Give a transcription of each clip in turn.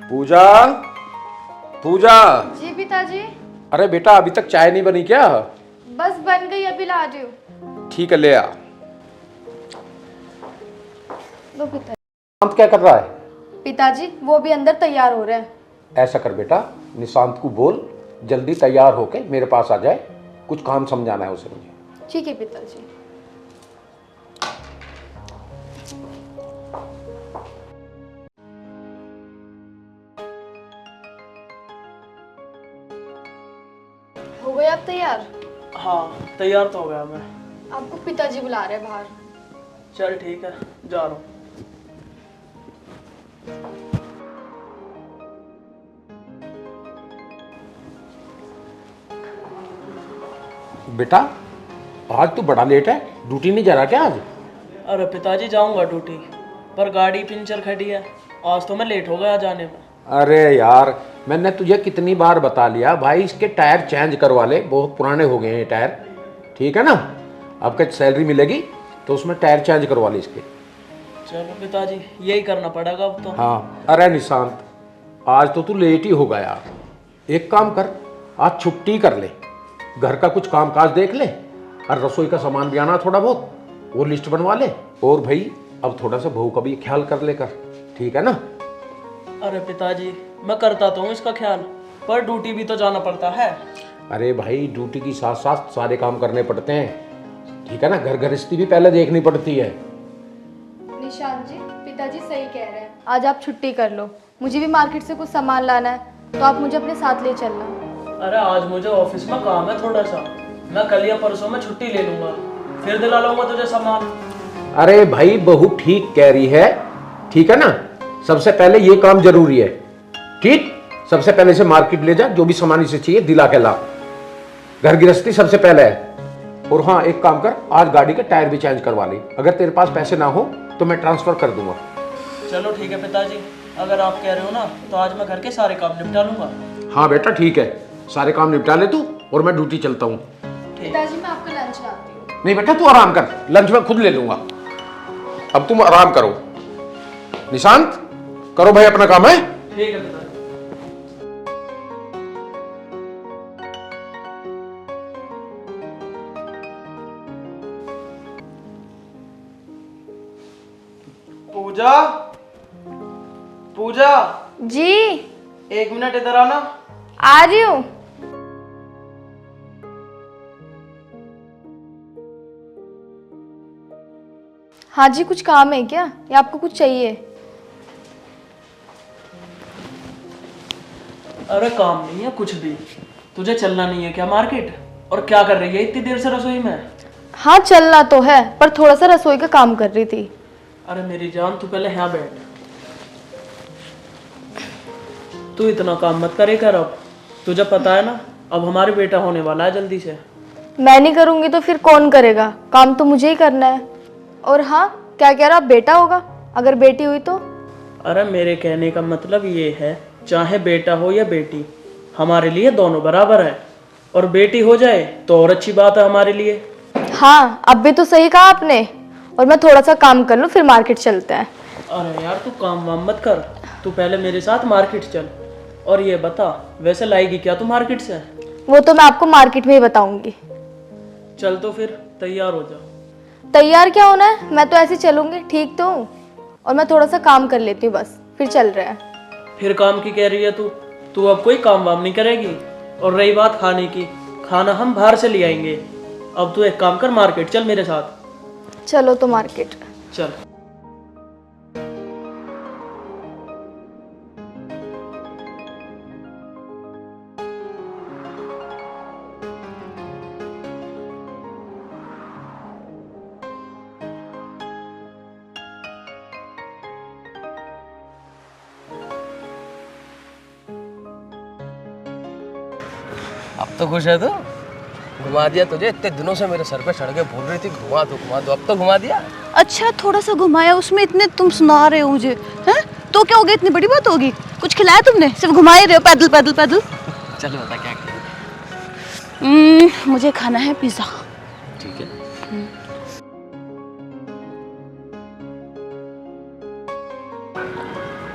पूजा, पूजा। जी पिताजी। अरे बेटा अभी तक चाय नहीं बनी क्या? बस बन गई, अभी ला रही हूँ। ठीक है ले आ। लो पिताजी। निशांत क्या कर रहा है? पिताजी वो भी अंदर तैयार हो रहे हैं। ऐसा कर बेटा, निशांत को बोल जल्दी तैयार होके मेरे पास आ जाए, कुछ काम समझाना है उसे मुझे। ठीक है पिताजी। हो गए आप तैयार? हाँ तैयार तो हो गया मैं। आपको पिताजी बुला रहे हैं बाहर। चल ठीक है, जा रहा हूँ। बेटा आज तो बड़ा लेट है, ड्यूटी नहीं जा रहा क्या आज? अरे पिताजी जाऊंगा ड्यूटी, पर गाड़ी पंचर खड़ी है। आज तो मैं लेट हो गया जाने में। अरे यार मैंने तुझे कितनी बार बता लिया भाई, इसके टायर चेंज करवा ले, बहुत पुराने हो गए हैं टायर। ठीक है ना, आपका सैलरी मिलेगी तो उसमें टायर चेंज करवा ले इसके। चलो पिताजी यही करना पड़ेगा अब तो। हाँ अरे निशांत आज तो तू लेट ही होगा यार। एक काम कर, आज छुट्टी कर ले, घर का कुछ काम काज देख ले और रसोई का सामान भी आना थोड़ा बहुत, वो लिस्ट बनवा ले। और भाई अब थोड़ा सा बहू का भी ख्याल कर ले कर, ठीक है ना? अरे पिताजी मैं करता तो हूँ इसका ख्याल, पर ड्यूटी भी तो जाना पड़ता है। अरे भाई ड्यूटी के साथ साथ सारे काम करने पड़ते हैं, ठीक है ना? घर गृहस्थी भी पहले देखनी पड़ती है। निशांत जी पिताजी सही कह रहे हैं, आज आप छुट्टी कर लो। मुझे भी मार्केट से कुछ सामान लाना है, तो आप मुझे अपने साथ ले चलना। अरे आज मुझे ऑफिस में काम है थोड़ा सा, मैं कल या परसों में छुट्टी ले लूंगा, फिर दिला लूंगा तुझे सामान। अरे भाई बहू ठीक कह रही है, ठीक है ना? सबसे पहले ये काम जरूरी है, ठीक? सबसे पहले से मार्केट ले जा, जो भी सामान इसे चाहिए दिला के ला, घर गृहस्थी सबसे पहले है। और हाँ एक काम कर, आज गाड़ी के टायर भी चेंज करवा ले, अगर तेरे पास पैसे ना हो तो मैं ट्रांसफर कर दूंगा। चलो ठीक है पिताजी, अगर आप कह रहे हो ना तो आज मैं घर के सारे काम निपटा लूंगा। हाँ बेटा ठीक है, सारे काम निपटा ले तू और मैं ड्यूटी चलता हूँ। पिताजी मैं आपका लंच लाती हूँ। नहीं बेटा तू आराम कर, लंच में खुद ले लूंगा, अब तुम आराम करो। निशांत करो भाई अपना काम है। ठीक है पिताजी। पूजा, पूजा जी 1 मिनट इधर आना। आ रही हूँ। हाँ जी कुछ काम है क्या, या आपको कुछ चाहिए? अरे काम नहीं है कुछ भी। तुझे चलना नहीं है क्या मार्केट? और क्या कर रही है इतनी देर से रसोई में? हाँ चलना तो है, पर थोड़ा सा रसोई का काम कर रही थी। अरे मेरी जान तू पहले यहाँ बैठ। तू इतना काम मत करे कर अब, तुझे पता है ना अब हमारे बेटा होने वाला है जल्दी से। मैं नहीं करूंगी तो फिर कौन करेगा? काम तो मुझे ही करना है। और हाँ क्या कह रहा, बेटा होगा? अगर बेटी हुई तो? अरे मेरे कहने का मतलब ये है, चाहे बेटा हो या बेटी, हमारे लिए दोनों बराबर है। और बेटी हो जाए तो और अच्छी बात है हमारे लिए। हाँ अब भी तो सही कहा आपने। और मैं थोड़ा सा काम कर लूँ फिर मार्केट चलते हैं। अरे यार तू काम वाम मत कर, तू पहले मेरे साथ मार्केट चल। और ये बता वैसे लाएगी क्या तू मार्केट से? वो तो मैं आपको मार्केट में ही बताऊंगी। चल तो फिर तैयार हो जा। तैयार क्या होना है, मैं तो ऐसे चलूंगी, ठीक तो हूँ। और मैं थोड़ा सा काम कर लेती हूँ बस, फिर चल रहे हैं। फिर काम की कह रही है तू? तू अब कोई काम वाम नहीं करेगी। और रही बात खाने की, खाना हम बाहर से ले आएंगे। अब तू एक काम कर, मार्केट चल मेरे साथ। चलो तो मार्केट। चल। अब तो खुश है तू? घुमा दिया तुझे, इतने दिनों से मेरे सर पे चढ़ के बोल रही थी घुमा दो, अब तो घुमा दिया। अच्छा थोड़ा सा घुमाया, उसमें इतने तुम सुना रहे हो मुझे हैं? तो क्या हो गया, इतनी बड़ी बात होगी? कुछ खिलाया तुमने? सिर्फ घुमा ही रहे हो पैदल पैदल पैदल। चलो बता क्या किया। मुझे खाना है पिज्जा। ठीक है।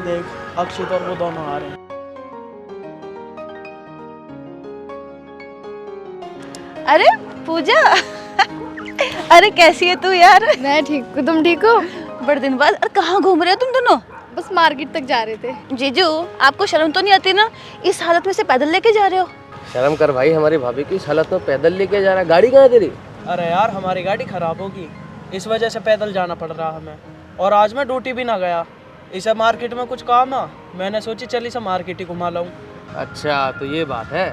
देख अक्षित और वो दोनों आ रहे हैं। अरे पूजा अरे कैसी है तू यार? मैं ठीक हूँ, तुम ठीक हो? बड़े दिन बाद। अरे कहाँ घूम रहे हो तुम दोनों? बस मार्केट तक जा रहे थे। जीजू आपको शर्म तो नहीं आती ना, इस हालत में से पैदल लेके जा रहे हो? शर्म कर भाई, हमारी भाभी की इस हालत में पैदल लेके जा रहा है। गाड़ी कहाँ है तेरी? अरे यार हमारी गाड़ी खराब होगी, इस वजह से पैदल जाना पड़ रहा हमें। और आज मैं ड्यूटी भी ना गया, इसे मार्केट में कुछ काम है, मैंने सोची चल इसे मार्केट ही घुमा लाऊं। अच्छा तो ये बात है।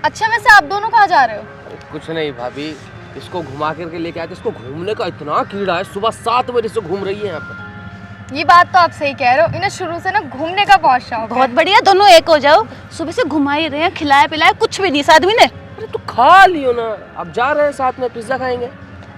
अच्छा वैसे आप दोनों कहाँ जा रहे हो? कुछ नहीं भाभी, इसको घुमा करके लेके आए थे। इसको घूमने का इतना कीड़ा है, सुबह 7 बजे से घूम रही है यहाँ पर। ये बात तो आप सही कह रहे हो, इन्हें शुरू से ना घूमने का बहुत शौक है। बहुत बढ़िया, दोनों एक हो जाओ। सुबह से घुमा ही रहे हैं, खिलाया पिलाया कुछ भी नहीं इस आदमी ने। अरे तो खा लियो ना, अब जा रहे हैं साथ में, पिज्जा खाएंगे।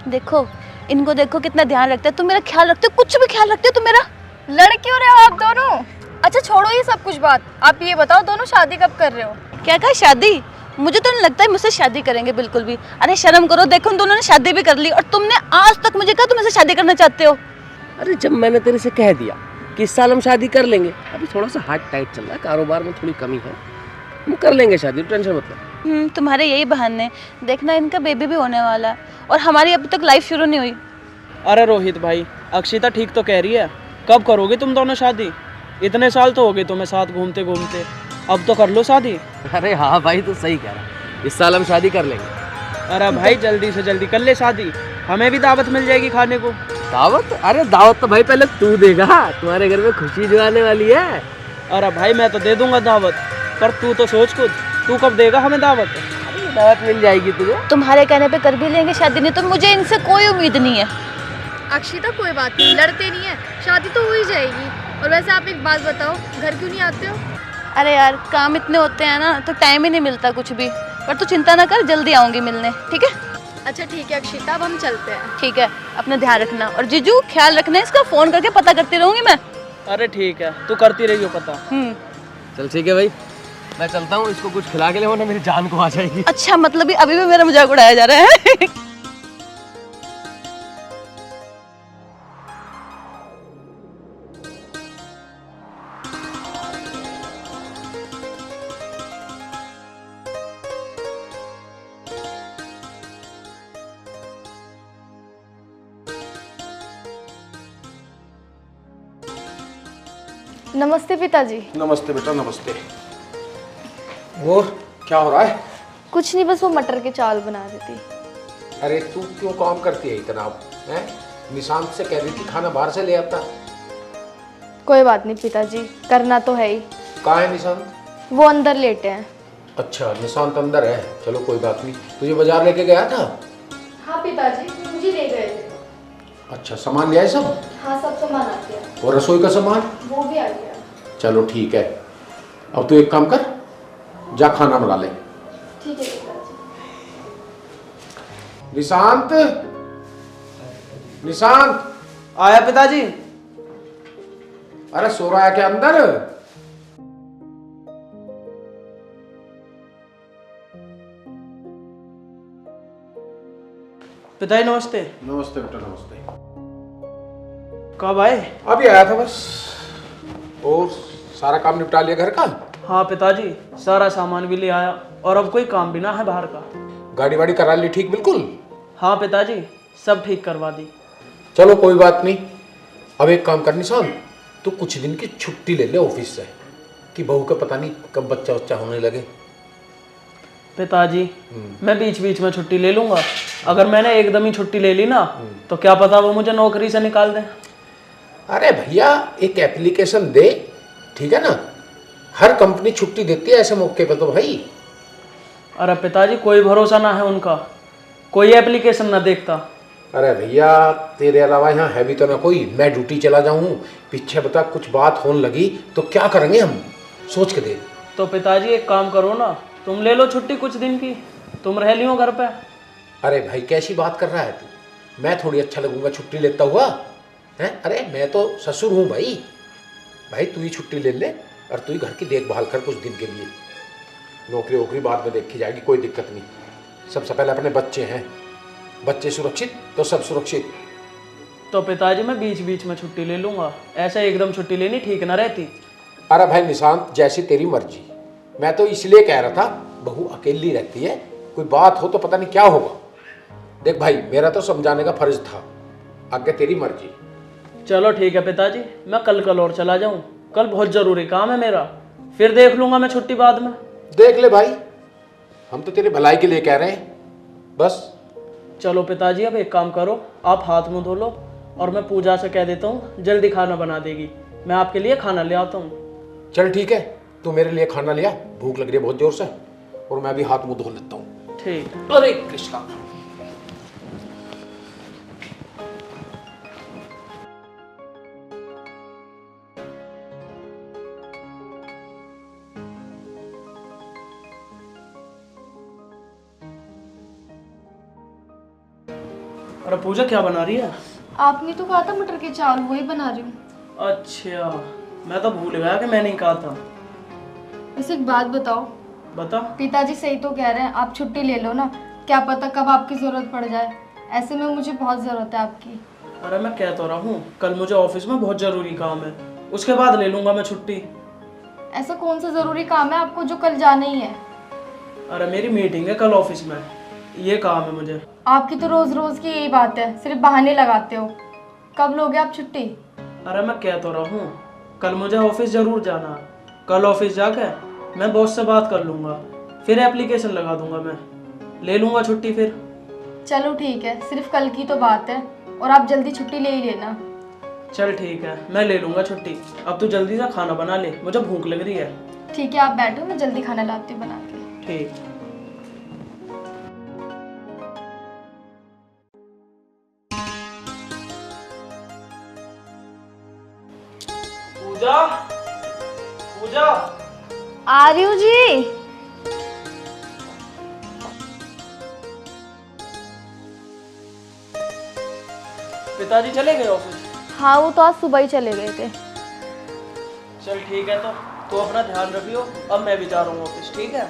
देखो इनको देखो कितना ध्यान रखते हैं, तुम मेरा ख्याल रखते हो? कुछ भी ख्याल रखते हो तुम मेरा? लड़ क्यों रहे हो आप दोनों? अच्छा छोड़ो ये सब कुछ बात, आप ये बताओ दोनों शादी कब कर रहे हो? क्या कहा शादी? मुझे तो नहीं लगता है मुझसे शादी करेंगे बिल्कुल भी। अरे शर्म करो, देखो उन दोनों ने शादी भी कर ली और तुमने आज तक मुझे कहा तुम ऐसे शादी करना चाहते हो। अरे जब मैंने तेरे से कह दिया कि इस साल हम शादी कर लेंगे, अभी थोड़ा सा हाथ टाइट चल रहा है, कारोबार में थोड़ी कमी है, हम कर लेंगे शादी, टेंशन मत ले। तुम्हारे यही बहाने, देखना इनका बेबी भी होने वाला है और हमारी अभी तक लाइफ शुरू नहीं हुई। अरे रोहित भाई, अक्षिता ठीक तो कह रही है, कब करोगे तुम दोनों शादी? इतने साल तो हो गए तुम्हें साथ घूमते घूमते, अब तो कर लो शादी। अरे हाँ भाई तू सही कह रहा है, इस साल हम शादी कर लेंगे। अरे भाई जल्दी से जल्दी कर ले शादी, हमें भी दावत मिल जाएगी खाने को। दावत? अरे दावत तो भाई पहले तू देगा, तुम्हारे घर में खुशी जो आने वाली है। अरे भाई मैं तो दे दूंगा दावत, पर तू तो सोच खुद, तू कब देगा हमें दावत? अरे दावत मिल जाएगी तुझे। तुम्हारे कहने पे कर भी लेंगे शादी, नहीं तो मुझे इनसे कोई उम्मीद नहीं है। अक्षिता कोई बात नहीं, लड़ते नहीं है, शादी तो हो ही जाएगी। और वैसे आप एक बात बताओ, घर क्यों नहीं आते हो? अरे यार काम इतने होते हैं ना, तो टाइम ही नहीं मिलता कुछ भी। पर तू चिंता ना कर, जल्दी आऊंगी मिलने, ठीक है? अच्छा ठीक है अक्षिता, अब हम चलते हैं। ठीक है, अपना ध्यान रखना। और जीजू ख्याल रखना, इसका फोन करके पता करती रहूंगी मैं। अरे ठीक है, तू करती रही हो पता। चल ठीक है भाई, मैं चलता हूँ, इसको कुछ खिला के ले, वरना मेरी जान को आ जाएगी। अच्छा मतलब अभी भी मेरा मजाक उड़ाया जा रहा है। नमस्ते पिताजी। नमस्ते बेटा, नमस्ते। और क्या हो रहा है? कुछ नहीं, बस वो मटर के चावल बना रही थी। अरे तू क्यों काम करती है इतना? हैं? निशांत से कह रही थी खाना बाहर से ले आता। कोई बात नहीं पिताजी, करना तो है ही। कहाँ है निशांत? वो अंदर लेटे हैं। अच्छा निशांत अंदर है, चलो कोई बात नहीं। तुझे बाजार लेके गया था? हाँ पिताजी, मुझे ले गए थे। अच्छा सामान ले आए सब? हाँ सब सामान आ गया। और रसोई का सामान? वो भी आ गया। चलो ठीक है। अब तू एक काम कर, जा खाना बना ले। ठीक है पिताजी। निशांत, निशांत। आया पिताजी। अरे सो रहा है क्या अंदर? पिताजी नमस्ते। नमस्ते बेटा, नमस्ते। कब आए? अभी आया था बस। और सारा काम निपटा लिया घर का? हाँ पिताजी, सारा सामान भी ले आया और अब कोई काम भी ना है बाहर का। गाड़ी वाड़ी करा ली ठीक बिल्कुल? हाँ पिताजी, सब ठीक करवा दी। चलो कोई बात नहीं। अब एक काम कर निशान, तू कुछ दिन की छुट्टी ले ले ऑफिस से, कि बहू का पता नहीं कब बच्चा बच्चा होने लगे। पिताजी मैं बीच बीच में छुट्टी ले लूंगा, अगर मैंने एकदम ही छुट्टी ले ली ना तो क्या पता वो मुझे नौकरी से निकाल दें। अरे भैया एक एप्लीकेशन दे, ठीक है ना? हर कंपनी छुट्टी देती है ऐसे मौके पे तो भाई। अरे पिताजी कोई भरोसा ना है उनका, कोई एप्लीकेशन ना देखता। अरे भैया तेरे अलावा यहाँ है भी तो ना कोई। मैं ड्यूटी चला जाऊँ, पीछे बता कुछ बात होने लगी तो क्या करेंगे हम? सोच के देख। तो पिताजी एक काम करो ना, तुम ले लो छुट्टी कुछ दिन की, तुम रह लियो घर पे। अरे भाई कैसी बात कर रहा है तू? मैं थोड़ी अच्छा लगूंगा छुट्टी लेता हुआ है? अरे मैं तो ससुर हूँ भाई। भाई तू ही छुट्टी ले ले और तू ही घर की देखभाल कर कुछ दिन के लिए। नौकरी वोकरी बाद में देखी जाएगी, कोई दिक्कत नहीं। सबसे पहले अपने बच्चे हैं, बच्चे सुरक्षित तो सब सुरक्षित। तो पिताजी मैं बीच बीच में छुट्टी ले लूंगा, ऐसे एकदम छुट्टी लेनी ठीक ना रहती। अरे भाई निशांत, जैसी तेरी मर्जी। मैं तो इसलिए कह रहा था, बहू अकेली रहती है, कोई बात हो तो पता नहीं क्या होगा। देख भाई, मेरा तो समझाने का फर्ज था, आगे तेरी मर्जी। चलो ठीक है पिताजी, मैं कल और चला जाऊं। कल बहुत जरूरी काम है मेरा, फिर देख लूंगा मैं छुट्टी बाद में। देख ले भाई, हम तो तेरी भलाई के लिए कह रहे हैं बस। चलो पिताजी, अब एक काम करो, आप हाथ मुंह धो लो और मैं पूजा से कह देता हूँ जल्दी खाना बना देगी। मैं आपके लिए खाना ले आता हूँ। चल ठीक है, तू मेरे लिए खाना लिया, भूख लग रही है बहुत जोर से, और मैं भी हाथ मुंह धो लेता हूँ। ठीक। अरे कृष्णा। अरे पूजा क्या बना रही है? आपने तो कहा था मटर के चावल, वही बना रही हूँ। अच्छा, मैं तो भूल गया कि मैंने ही कहा था। वैसे एक बात बताओ। बता। पिताजी सही तो कह रहे हैं, आप छुट्टी ले लो ना, क्या पता कब आपकी ज़रूरत पड़ जाए। ऐसे में मुझे बहुत ज़रूरत है आपकी। अरे मैं कह तो रहा हूँ, कल मुझे ऑफिस में बहुत ज़रूरी काम है, उसके बाद ले लूँगा मैं छुट्टी। ऐसा कौन सा ज़रूरी काम है आपको जो कल जाना ही है? अरे मेरी मीटिंग है कल ऑफिस में, ये काम है मुझे। आपकी तो रोज़ रोज़ की यही बात है, सिर्फ बहाने लगाते हो। कब लोगे आप छुट्टी? अरे मैं कह तो रहा हूँ, कल मुझे ऑफिस ज़रूर जाना है। कल ऑफिस जाकर मैं बॉस से बात कर लूँगा, फिर एप्लीकेशन लगा दूँगा, मैं ले लूँगा छुट्टी फिर। चलो ठीक है, सिर्फ कल की तो बात है, और आप जल्दी छुट्टी ले ही लेना। चल ठीक है, मैं ले लूँगा छुट्टी। अब तू जल्दी से खाना बना ले, मुझे भूख लग रही है। ठीक है, आप बैठो, मैं जल्दी खाना लाती हूँ बना के। ठीक। पूजा, पूजा। आ रही हूँ जी। पिताजी चले गए ऑफिस? हाँ, वो तो आज सुबह ही चले गए थे। चल ठीक है, तो अपना ध्यान रखियो। अब मैं भी जा रहा हूँ ऑफिस, ठीक है?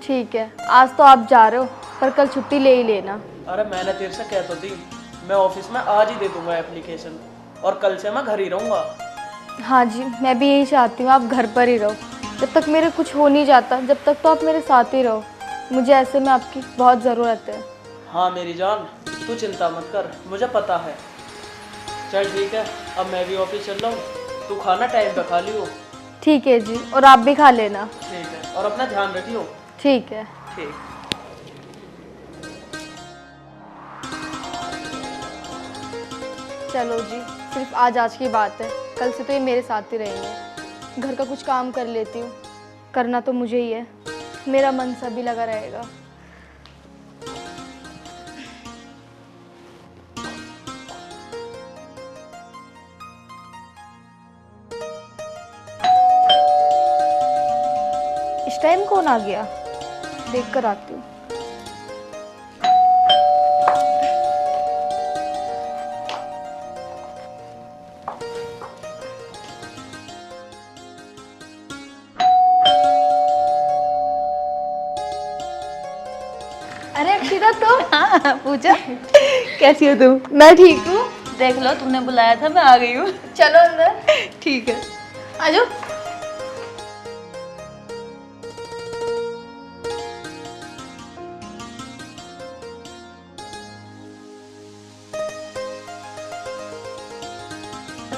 ठीक है, आज तो आप जा रहे हो, पर कल छुट्टी ले ही लेना। अरे मैंने तेरे से कह तो दी, मैं ऑफिस में आज ही दे दूंगा एप्लीकेशन, और कल से मैं घर ही रहूँगा। हाँ जी, मैं भी यही चाहती हूँ, आप घर पर ही रहो। जब तक मेरे कुछ हो नहीं जाता, जब तक तो आप मेरे साथ ही रहो। मुझे ऐसे में आपकी बहुत ज़रूरत है। हाँ मेरी जान, तू चिंता मत कर, मुझे पता है। चल ठीक है, अब मैं भी ऑफिस चल रहा हूँ, तू खाना टाइम पे खा लियो। ठीक है जी, और आप भी खा लेना। ठीक है, और अपना ध्यान रखियो। ठीक है। ठीक। चलो जी, सिर्फ आज की बात है, कल से तो ये मेरे साथ ही रहेंगे। घर का कुछ काम कर लेती हूँ, करना तो मुझे ही है, मेरा मन सभी लगा रहेगा। इस टाइम कौन आ गया, देख कर आती हूँ। अरे अक्षिता, तो हाँ पूजा, कैसी हो तुम? मैं ठीक हूँ। देख लो, तुमने बुलाया था, मैं आ गई हूँ। चलो अंदर। ठीक है। आ जाओ।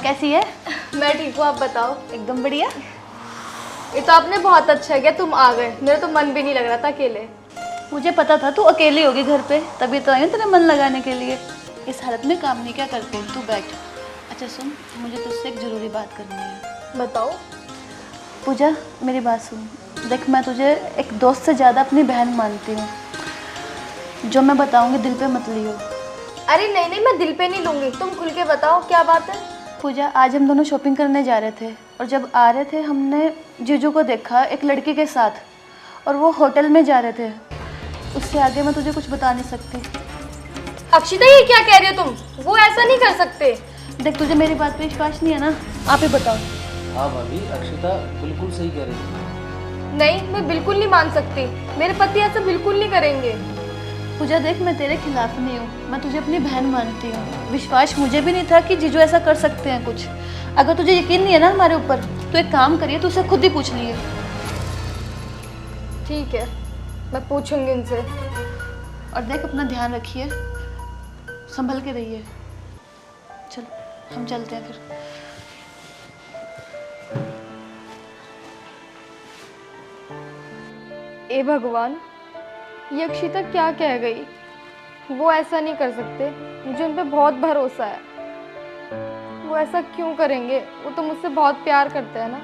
कैसी है? मैं ठीक हूँ, आप बताओ। एकदम बढ़िया। ये तो आपने बहुत अच्छा किया, तुम आ गए, मेरा तो मन भी नहीं लग रहा था अकेले। मुझे पता था तू अकेली होगी घर पे, तभी तो आई हूँ तेरे मन लगाने के लिए। इस हालत में काम नहीं क्या करते, तू बैठ। अच्छा सुन, मुझे तुझसे एक ज़रूरी बात करनी है। बताओ। पूजा मेरी बात सुन, देख मैं तुझे एक दोस्त से ज़्यादा अपनी बहन मानती हूँ। जो मैं बताऊँगी दिल पे मत लियो। अरे नहीं नहीं, मैं दिल पे नहीं लूँगी, तुम खुल के बताओ क्या बात है। पूजा, आज हम दोनों शॉपिंग करने जा रहे थे, और जब आ रहे थे हमने जीजू को देखा एक लड़की के साथ, और वो होटल में जा रहे थे। उससे आगे मैं तुझे कुछ बता नहीं सकती। अक्षिता, ये क्या कह रही हो तुम? वो ऐसा नहीं कर सकते। देख तुझे मेरी बात पे विश्वास नहीं है ना, आप ही बताओ। हाँ भाभी, अक्षिता बिल्कुल सही कह रही है। नहीं, मैं बिल्कुल नहीं मान सकती, मेरे पति ऐसा बिल्कुल नहीं करेंगे। पूजा देख, मैं तेरे खिलाफ नहीं हूँ, मैं तुझे अपनी बहन मानती हूँ। विश्वास मुझे भी नहीं था कि जीजू ऐसा कर सकते हैं कुछ। अगर तुझे यकीन नहीं है ना हमारे ऊपर, तो एक काम करिए, तो उसे खुद ही पूछ लीजिए। ठीक है, मैं पूछूंगी उनसे। और देख, अपना ध्यान रखिए, संभल के रहिए। चलो हम चलते हैं फिर। ए भगवान, ये अक्षिता क्या कह गई? वो ऐसा नहीं कर सकते, मुझे उन पे बहुत भरोसा है। वो ऐसा क्यों करेंगे? वो तो मुझसे बहुत प्यार करते हैं ना।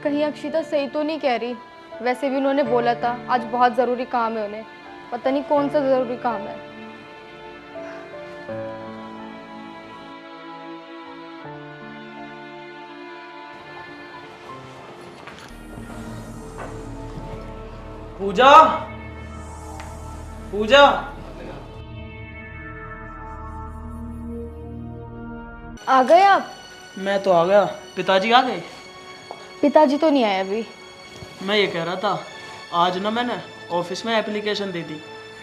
कहीं अक्षिता सही तो नहीं कह रही? वैसे भी उन्होंने बोला था आज बहुत ज़रूरी काम है उन्हें। पता नहीं कौन सा ज़रूरी काम है। पूजा, पूजा, आ गए आप? मैं तो आ गया। पिताजी आ गए? पिताजी तो नहीं आए अभी। मैं ये कह रहा था, आज ना मैंने ऑफिस में एप्लीकेशन दे दी,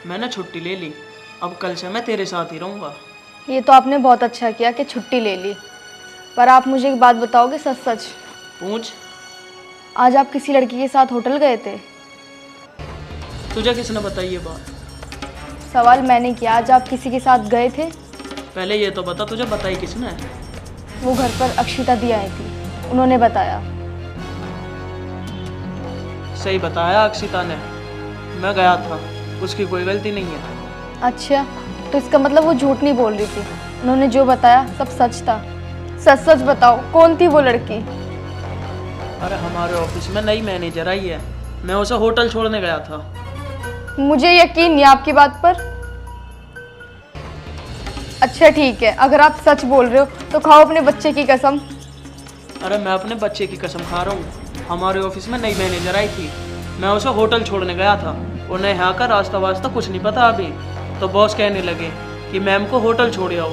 मैंने छुट्टी ले ली। अब कल से मैं तेरे साथ ही रहूँगा। ये तो आपने बहुत अच्छा किया कि छुट्टी ले ली। पर आप मुझे एक बात बताओगे सच सच? पूछ। आज आप किसी लड़की के साथ होटल गए थे? तुझे किसने बताई ये बात? सवाल मैंने किया, आज आप किसी के साथ गए थे? पहले ये तो बता, तुझे बताई किसने? वो घर पर अक्षिता दी आई थी, उन्होंने बताया। सही बताया अक्षिता ने, मैं गया था, उसकी कोई गलती नहीं है। अच्छा, तो इसका मतलब वो झूठ नहीं बोल रही थी, उन्होंने जो बताया सब सच था। सच सच बताओ, कौन थी वो लड़की? अरे हमारे ऑफिस में नई मैनेजर आई है, मैं उसे होटल छोड़ने गया था। मुझे यकीन नहीं आपकी बात पर। अच्छा ठीक है, अगर आप सच बोल रहे हो तो खाओ अपने बच्चे की कसम। अरे मैं अपने बच्चे की कसम खा रहा हूँ। हमारे ऑफिस में नई मैनेजर आई थी, मैं उसे होटल छोड़ने गया था। उन्हें यहाँ का रास्ता वास्ता कुछ नहीं पता अभी, तो बॉस कहने लगे कि मैम को होटल छोड़ आओ।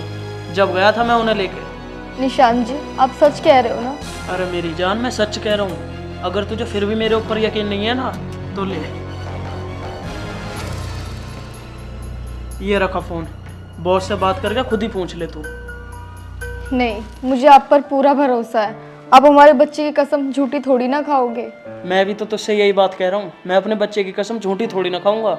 जब गया था मैं उन्हें लेके। निशान जी, आप सच कह रहे हो ना? अरे मेरी जान, मैं सच कह रहा हूँ। अगर तुझे फिर भी मेरे ऊपर यकीन नहीं है ना, तो ले ये रखा फ़ोन, बॉस से बात करके खुद ही पूछ ले तू। नहीं, मुझे आप पर पूरा भरोसा है। आप हमारे बच्चे की कसम झूठी थोड़ी ना खाओगे। मैं भी तो तुझसे यही बात कह रहा हूँ, मैं अपने बच्चे की कसम झूठी थोड़ी ना खाऊंगा।